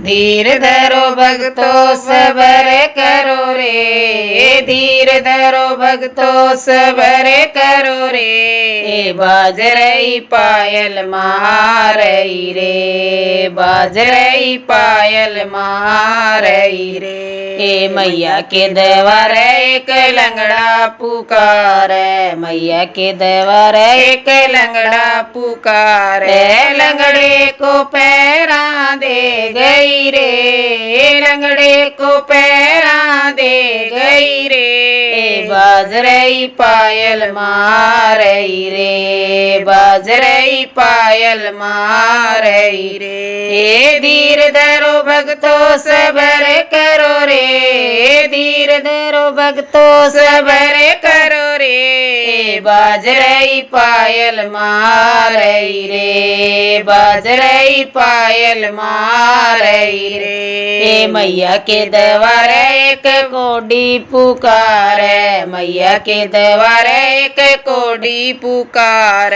धीर धरो भक्तों सबर करो रे, धीर धरो भक्तों सबर करो रे। बाज रही पायल मारई रे, बाज रही पायल मारई रे। मैया के द्वार एक लंगड़ा पुकार, मैया के द्वार एक लंगड़ा पुकार। लंगड़े को पैरा दे गई रे, लंगड़े को पैरा दे गई रे। बाज रही पायल मारई रे, बाज रही पायल मारई रे। धीर धरो भक्तों सबर करो रे, धीर धरो भक्तों सबर करो रे। बाज रही पायल मारई रे, बाज रही पायल मारई रे। मैया के द्वार एक कोडी पुकार, मैया के द्वार एक कोडी पुकार।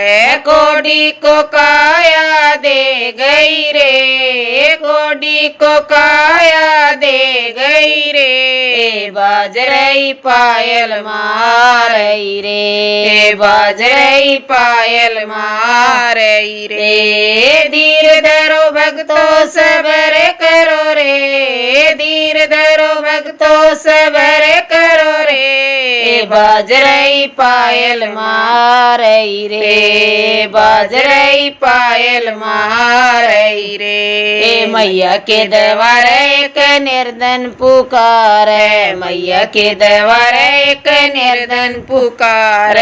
कोडी को काया दे गई रे, कोडी को काया दे गई रे। बाज रही पायल मारई रे, बाज रही पायल मारई रे। धीर धरो भक्तों सबर करो रे, धीर धरो भक्तों सबर करो रे। बाज रही पायल मारई रे, बाज रही पायल मारई रे। मैया के द्वार एक निर्धन पुकार, मैया के द्वार एक निर्धन पुकार।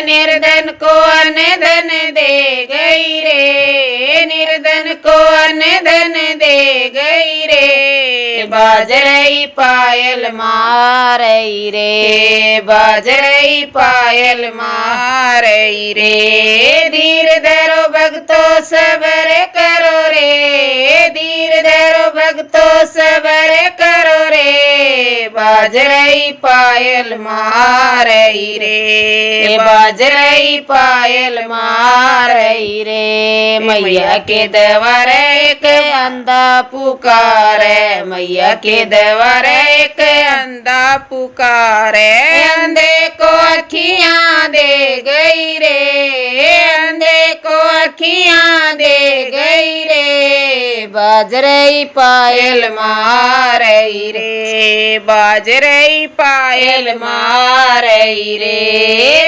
निर्धन को अन्न धन दे गई रे, निर्धन को अन्न धन दे गई रे। बाज रही पायल मारई रे, बाज रही पायल मारई रे। धीर धरो भक्तों सबर करो रे, धीर धरो भक्तों सबर करो रे। बाज रही पायल मारई रे, बाज रही पायल मारई रे। मैया के द्वार एक अंधा पुकार, मैया के द्वार एक अंधा पुकार। अंधे को अखियां दे गई रे, अंधे को अखियां दे गई रे। बाज रही पायल मारई रे, बाज रही पायल मारई रे।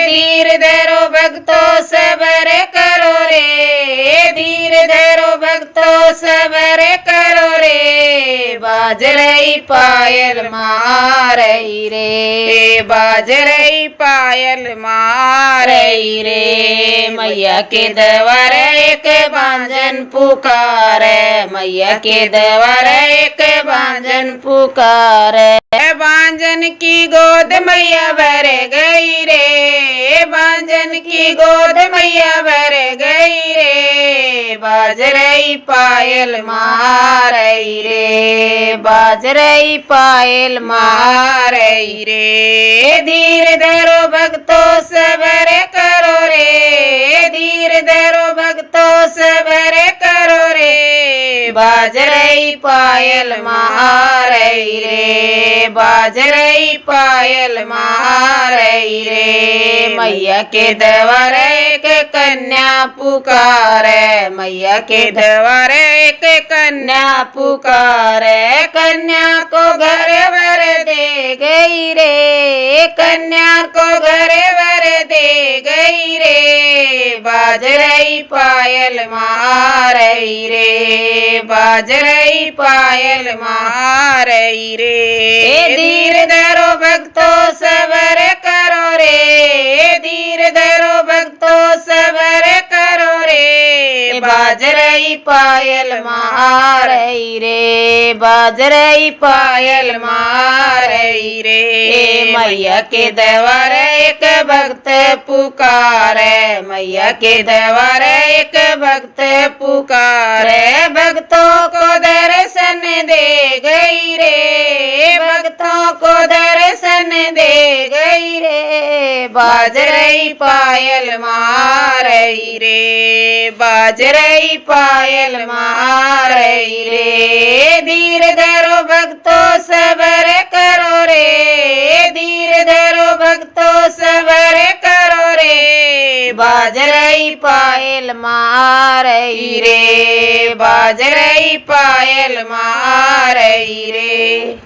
धीर धरो भक्तों सबर करो रे, धीर धरो भक्तों सबर करो रे। बाज रही पायल मारई रे, बाज रही पायल मारई रे। मैया के द्वार एक बांझन पुकार, मैया के द्वार एक बांझन पुकार। बांझन की गोद मैया भर गई रे, बांझन की गोद मैया भर गई रे। बाज रही पायल मारई रे, बाज रही पायल मारई रे। धीर धरो भक्तों सबर करो रे, धीर धरो भक्तों सबर करो रे। बाज रही पायल मारई रे, बाज रही पायल मारई रे। मैया के द्वार एक कन्या पुकार, मैया के द्वार एक कन्या पुकार। कन्या को घर भर दे गई रे, कन्या को घर भर दे गई रे। बाज रही पायल मारई रे, बाज रही पायल मारई रे। धीर धरो भक्तों सबर करो रे, धीर धरो भक्तों सबर करो रे। बाज रही पायल मारई रे, बाज रही पायल मारई रे। मैया के द्वार एक भक्त पुकार, मैया के द्वार एक भक्त पुकार। भक्तों को दर्शन दे गई रे, भक्तों को दर्शन दे गई रे। बाज रही पायल मारई रे, बाज रही पायल मारई रे। धीर भक्तो सबर करो रे, धीर धरो भक्तो सबर करो रे, बाज रही पायल माँ रही रे, बाज रही पायल माँ रही रे।